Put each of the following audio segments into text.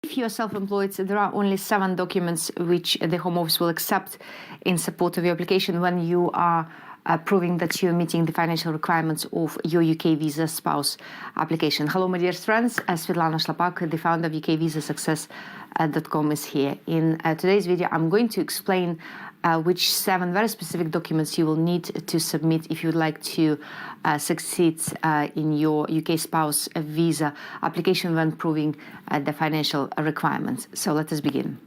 If you are self-employed, there are only 7 documents which the Home Office will accept in support of your application when you are proving that you're meeting the financial requirements of your UK visa spouse application. Hello, my dear friends. Svetlana Shlapak, the founder of ukvisaSuccess.com, is here. In today's video, I'm going to explain which 7 very specific documents you will need to submit if you would like to succeed in your UK spouse visa application when proving the financial requirements. So let us begin.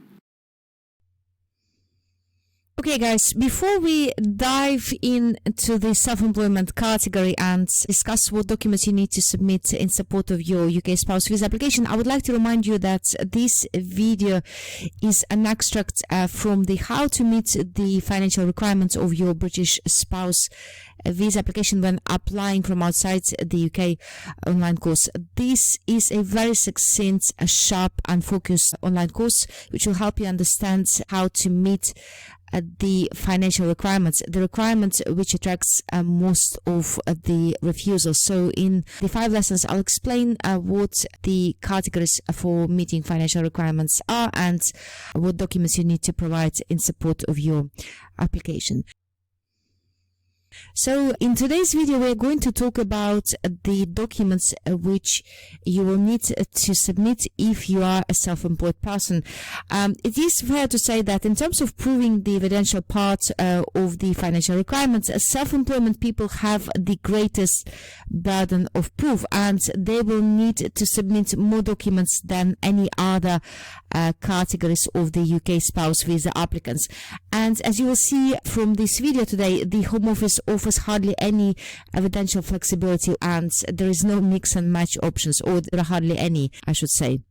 Okay, guys, before we dive into the self-employment category and discuss what documents you need to submit in support of your UK spouse visa application, I would like to remind you that this video is an extract from the How to Meet the Financial Requirements of Your British Spouse visa application when applying from outside the UK online course. This is a very succinct, sharp and focused online course which will help you understand how to meet the financial requirements, the requirements which attracts most of the refusals. So in the 5 lessons, I'll explain what the categories for meeting financial requirements are and what documents you need to provide in support of your application. So in today's video, we're going to talk about the documents which you will need to submit if you are a self-employed person. It is fair to say that in terms of proving the evidential part of the financial requirements, self-employment people have the greatest burden of proof, and they will need to submit more documents than any other categories of the UK spouse visa applicants. And as you will see from this video today, the Home Office offers hardly any evidential flexibility, and there is no mix and match options, or there are hardly any, I should say.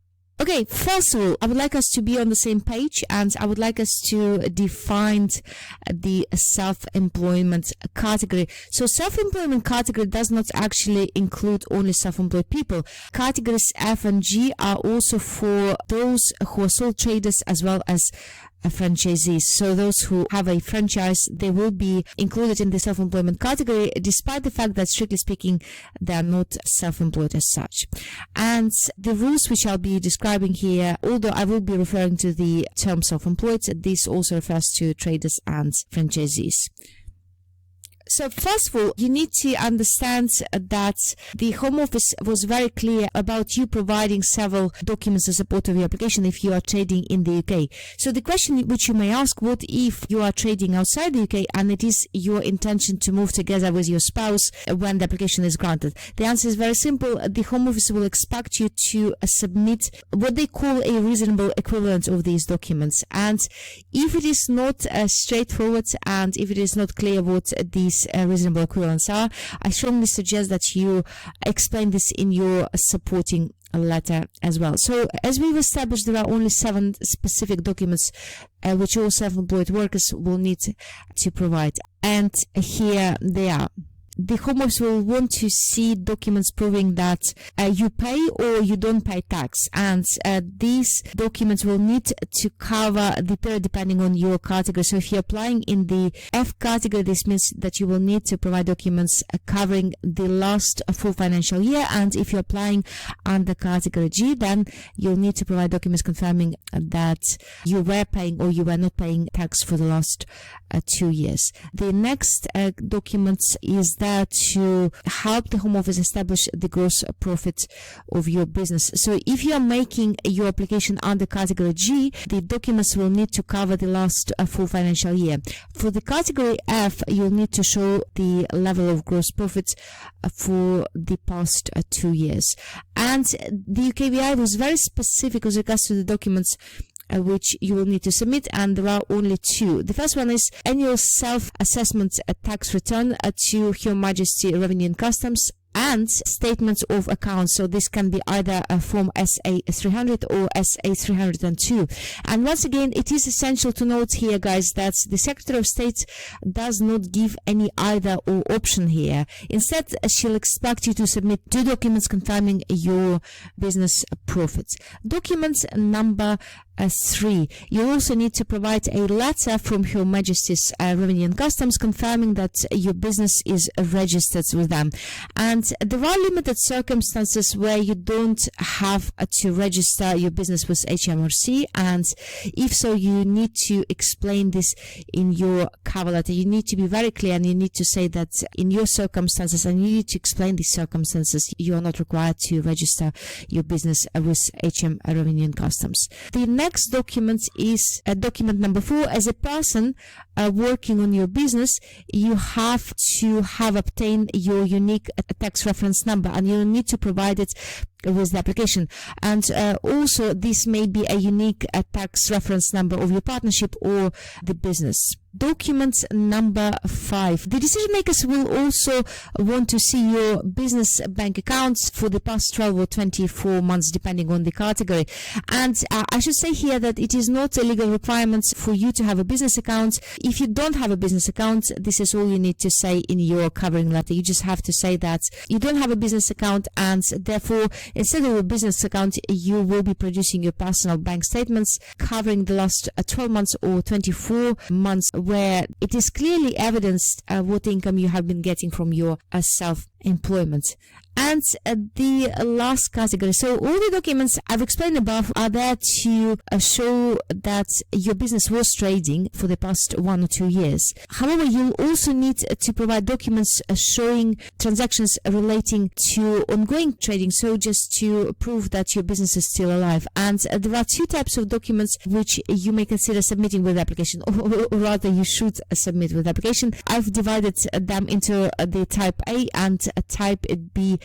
Okay, first of all, I would like us to be on the same page, and I would like us to define the self-employment category. So self-employment category does not actually include only self-employed people. Categories F and G are also for those who are sole traders as well as franchisees. So those who have a franchise, they will be included in the self-employment category, despite the fact that, strictly speaking, they are not self-employed as such. And the rules which I'll be describing here, although I will be referring to the term self-employed, this also refers to traders and franchisees. So first of all, you need to understand that the Home Office was very clear about you providing several documents in support of your application if you are trading in the UK. So the question which you may ask, what if you are trading outside the UK and it is your intention to move together with your spouse when the application is granted? The answer is very simple. The Home Office will expect you to submit what they call a reasonable equivalent of these documents. And if it is not straightforward and if it is not clear what these reasonable equivalents are, I strongly suggest that you explain this in your supporting letter as well. So as we've established, there are only 7 specific documents which all self-employed workers will need to provide, and here they are. The Home Office will want to see documents proving that you pay or you don't pay tax, and these documents will need to cover the period depending on your category. So if you're applying in the F category, this means that you will need to provide documents covering the last full financial year, and if you're applying under category G, then you'll need to provide documents confirming that you were paying or you were not paying tax for the last 2 years. The next document is there to help the Home Office establish the gross profit of your business. So if you are making your application under category G, the documents will need to cover the last full financial year. For the category F, you'll need to show the level of gross profit for the past 2 years. And the UKVI was very specific with regards to the documents which you will need to submit, and there are only 2. The first one is annual self-assessment tax return to Her Majesty Revenue and Customs, and statements of accounts. So this can be either a Form SA300 or SA302. And once again, it is essential to note here, guys, that the Secretary of State does not give any either or option here. Instead, she'll expect you to submit 2 documents confirming your business profits. Document number 3. You also need to provide a letter from Her Majesty's Revenue and Customs confirming that your business is registered with them. And there are limited circumstances where you don't have to register your business with HMRC, and if so, you need to explain this in your cover letter. You need to be very clear, and you need to say that in your circumstances, and you need to explain these circumstances, you are not required to register your business with HM Revenue and Customs. The next document is document number 4. As a person working on your business, you have to have obtained your unique tax reference number, and you need to provide it with the application. And also, this may be a unique tax reference number of your partnership or the business. Document number 5. The decision makers will also want to see your business bank accounts for the past 12 or 24 months, depending on the category. And I should say here that it is not a legal requirement for you to have a business account. If you don't have a business account, this is all you need to say in your covering letter. You just have to say that you don't have a business account, and therefore, instead of a business account, you will be producing your personal bank statements covering the last 12 months or 24 months, where it is clearly evidenced what income you have been getting from your self-employment. And the last category. So all the documents I've explained above are there to show that your business was trading for the past 1 or 2 years. However, you'll also need to provide documents showing transactions relating to ongoing trading, so just to prove that your business is still alive. And there are 2 types of documents which you may consider submitting with the application, or rather you should submit with the application. I've divided them into the type A and type B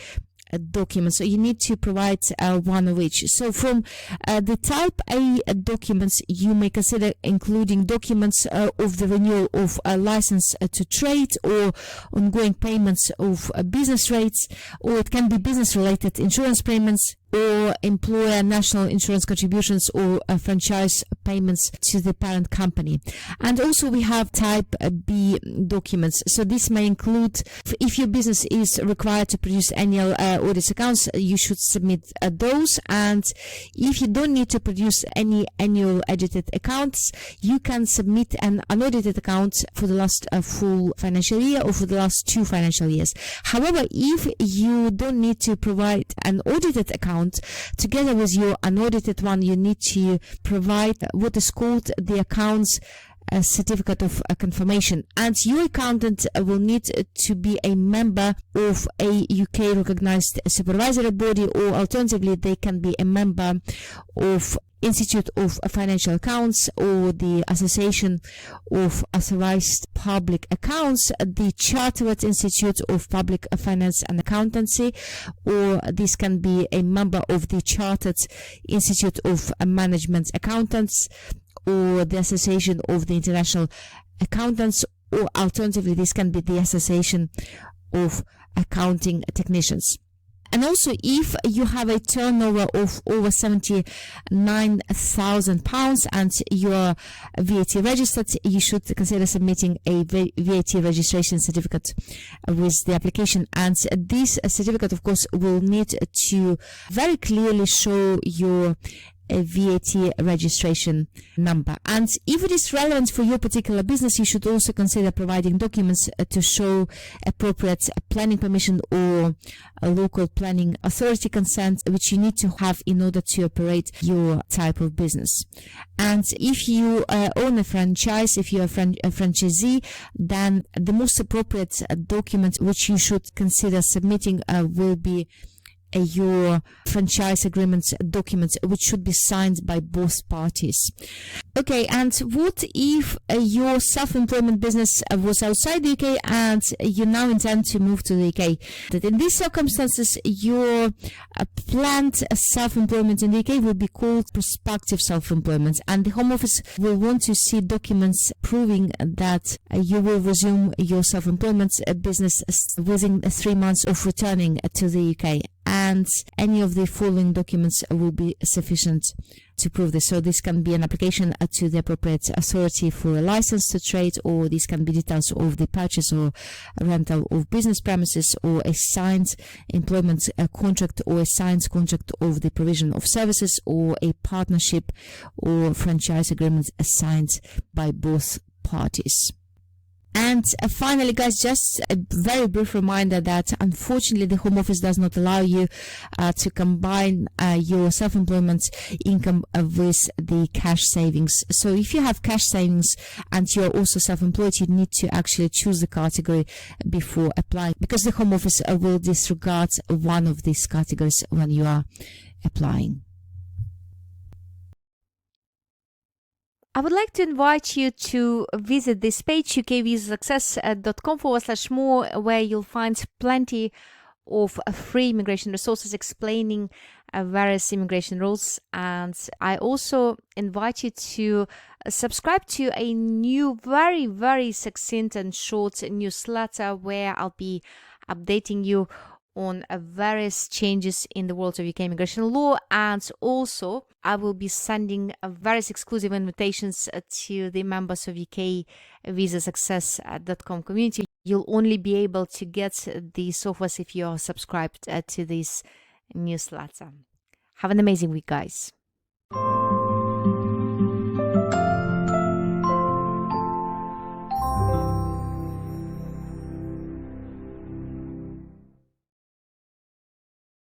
documents, so you need to provide one of each. So from the type A documents, you may consider including documents of the renewal of a license to trade, or ongoing payments of business rates, or it can be business related insurance payments, or employer national insurance contributions, or franchise payments to the parent company. And also we have type B documents. So this may include, if your business is required to produce annual audit accounts, you should submit those. And if you don't need to produce any annual audited accounts, you can submit an unaudited account for the last full financial year or for the last 2 financial years. However, if you don't need to provide an audited account, together with your unaudited one, you need to provide what is called the accounts certificate of confirmation, and your accountant will need to be a member of a UK recognized supervisory body, or alternatively they can be a member of Institute of Financial Accounts, or the Association of Authorized Public Accounts, the Chartered Institute of Public Finance and Accountancy, or this can be a member of the Chartered Institute of Management Accountants, or the Association of the International Accountants, or alternatively this can be the Association of Accounting Technicians. And also, if you have a turnover of over £79,000 and you are VAT registered, you should consider submitting a VAT registration certificate with the application. And this certificate, of course, will need to very clearly show your VAT registration number. And if it is relevant for your particular business, you should also consider providing documents to show appropriate planning permission or a local planning authority consent, which you need to have in order to operate your type of business. And if you own a franchise, if you're a franchisee, then the most appropriate document which you should consider submitting will be your franchise agreement documents, which should be signed by both parties. Okay, and what if your self-employment business was outside the UK and you now intend to move to the UK? That in these circumstances, your planned self-employment in the UK will be called prospective self-employment, and the Home Office will want to see documents proving that you will resume your self-employment business within 3 months of returning to the UK. And any of the following documents will be sufficient to prove this. So this can be an application to the appropriate authority for a license to trade, or these can be details of the purchase or rental of business premises, or a signed employment contract, or a signed contract of the provision of services, or a partnership or franchise agreement signed by both parties. And finally, guys, just a very brief reminder that unfortunately the Home Office does not allow you to combine your self-employment income with the cash savings. So if you have cash savings and you're also self-employed, you need to actually choose the category before applying, because the Home Office will disregard one of these categories when you are applying. I would like to invite you to visit this page, ukvisasuccess.com/more, where you'll find plenty of free immigration resources explaining various immigration rules. And I also invite you to subscribe to a new, very, very succinct and short newsletter where I'll be updating you on various changes in the world of UK immigration law, and also I will be sending various exclusive invitations to the members of ukvisasuccess.com community. You'll only be able to get these offers if you are subscribed to this newsletter. Have an amazing week, guys.